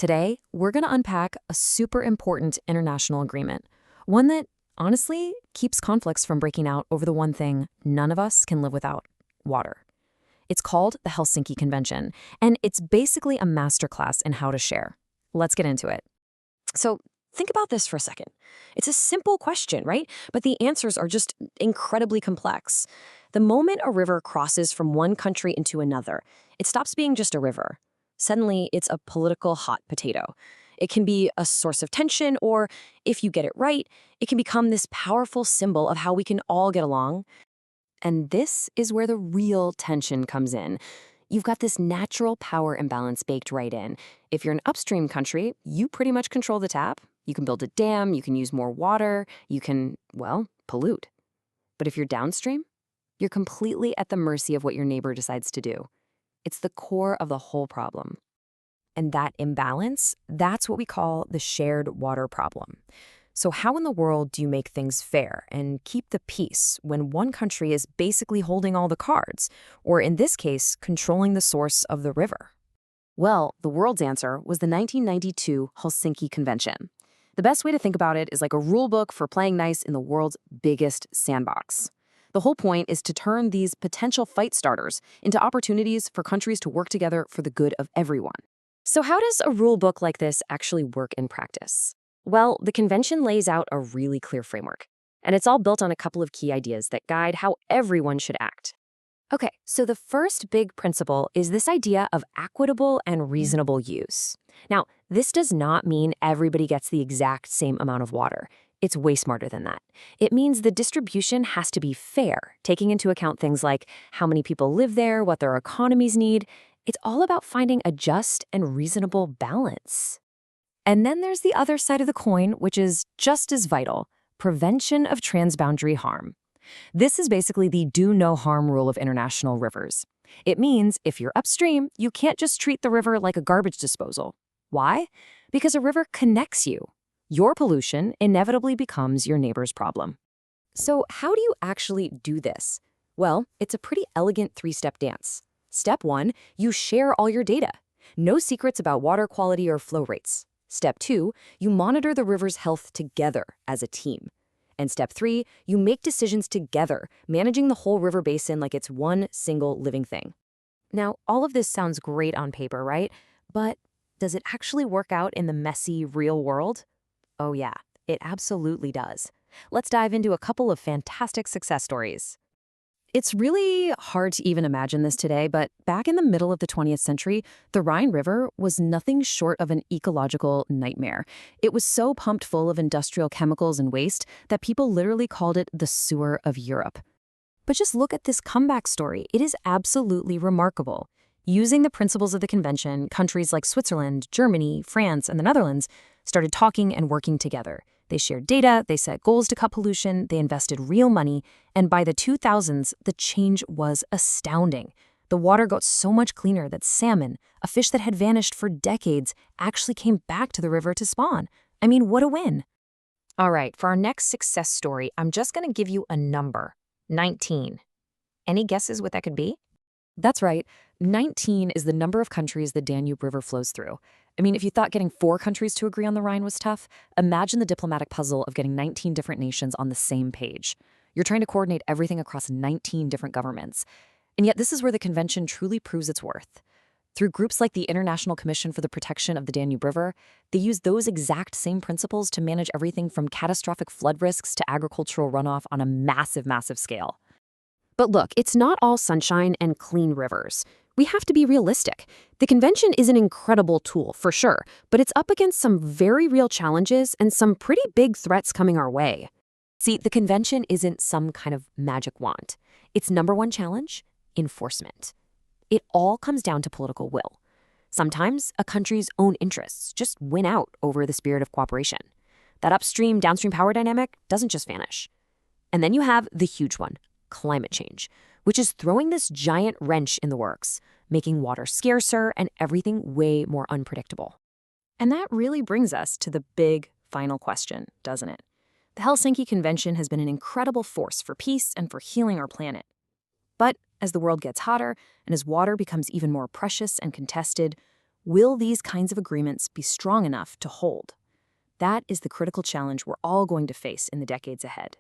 Today, we're going to unpack a super important international agreement, one that, honestly, keeps conflicts from breaking out over the one thing none of us can live without: water. It's called the Helsinki Convention, and it's basically a masterclass in how to share. Let's get into it. So, think about this for a second. It's a simple question, right? But the answers are just incredibly complex. The moment a river crosses from one country into another, it stops being just a river. Suddenly, it's a political hot potato. It can be a source of tension, or if you get it right, it can become this powerful symbol of how we can all get along. And this is where the real tension comes in. You've got this natural power imbalance baked right in. If you're an upstream country, you pretty much control the tap. You can build a dam, you can use more water, you can, well, pollute. But if you're downstream, you're completely at the mercy of what your neighbor decides to do. It's the core of the whole problem. And that imbalance, that's what we call the shared water problem. So how in the world do you make things fair and keep the peace when one country is basically holding all the cards, or in this case, controlling the source of the river? Well, the world's answer was the 1992 Helsinki Convention. The best way to think about it is like a rule book for playing nice in the world's biggest sandbox. The whole point is to turn these potential fight starters into opportunities for countries to work together for the good of everyone. So how does a rule book like this actually work in practice? Well, the convention lays out a really clear framework, and it's all built on a couple of key ideas that guide how everyone should act. Okay, so the first big principle is this idea of equitable and reasonable use. Now, this does not mean everybody gets the exact same amount of water. It's way smarter than that. It means the distribution has to be fair, taking into account things like how many people live there, what their economies need. It's all about finding a just and reasonable balance. And then there's the other side of the coin, which is just as vital: prevention of transboundary harm. This is basically the do no harm rule of international rivers. It means if you're upstream, you can't just treat the river like a garbage disposal. Why? Because a river connects you. Your pollution inevitably becomes your neighbor's problem. So how do you actually do this? Well, it's a pretty elegant three-step dance. Step 1, you share all your data. No secrets about water quality or flow rates. Step 2, you monitor the river's health together as a team. And step 3, you make decisions together, managing the whole river basin like it's one single living thing. Now, all of this sounds great on paper, right? But does it actually work out in the messy, real world? Oh yeah, it absolutely does. Let's dive into a couple of fantastic success stories. It's really hard to even imagine this today, but back in the middle of the 20th century, the Rhine River was nothing short of an ecological nightmare. It was so pumped full of industrial chemicals and waste that people literally called it the sewer of Europe. But just look at this comeback story. It is absolutely remarkable. Using the principles of the convention, countries like Switzerland, Germany, France, and the Netherlands started talking and working together. They shared data, they set goals to cut pollution, they invested real money, and by the 2000s, the change was astounding. The water got so much cleaner that salmon, a fish that had vanished for decades, actually came back to the river to spawn. I mean, what a win. All right, for our next success story, I'm just going to give you a number: 19. Any guesses what that could be? That's right. 19 is the number of countries the Danube River flows through. I mean, if you thought getting 4 countries to agree on the Rhine was tough, imagine the diplomatic puzzle of getting 19 different nations on the same page. You're trying to coordinate everything across 19 different governments. And yet this is where the convention truly proves its worth. Through groups like the International Commission for the Protection of the Danube River, they use those exact same principles to manage everything from catastrophic flood risks to agricultural runoff on a massive, massive scale. But look, it's not all sunshine and clean rivers. We have to be realistic. The convention is an incredible tool, for sure, but it's up against some very real challenges and some pretty big threats coming our way. See, the convention isn't some kind of magic wand. Its number one challenge: enforcement. It all comes down to political will. Sometimes a country's own interests just win out over the spirit of cooperation. That upstream-downstream power dynamic doesn't just vanish. And then you have the huge one: climate change, which is throwing this giant wrench in the works, making water scarcer and everything way more unpredictable. And that really brings us to the big final question, doesn't it? The Helsinki Convention has been an incredible force for peace and for healing our planet. But as the world gets hotter and as water becomes even more precious and contested, Will these kinds of agreements be strong enough to hold? That is the critical challenge we're all going to face in the decades ahead.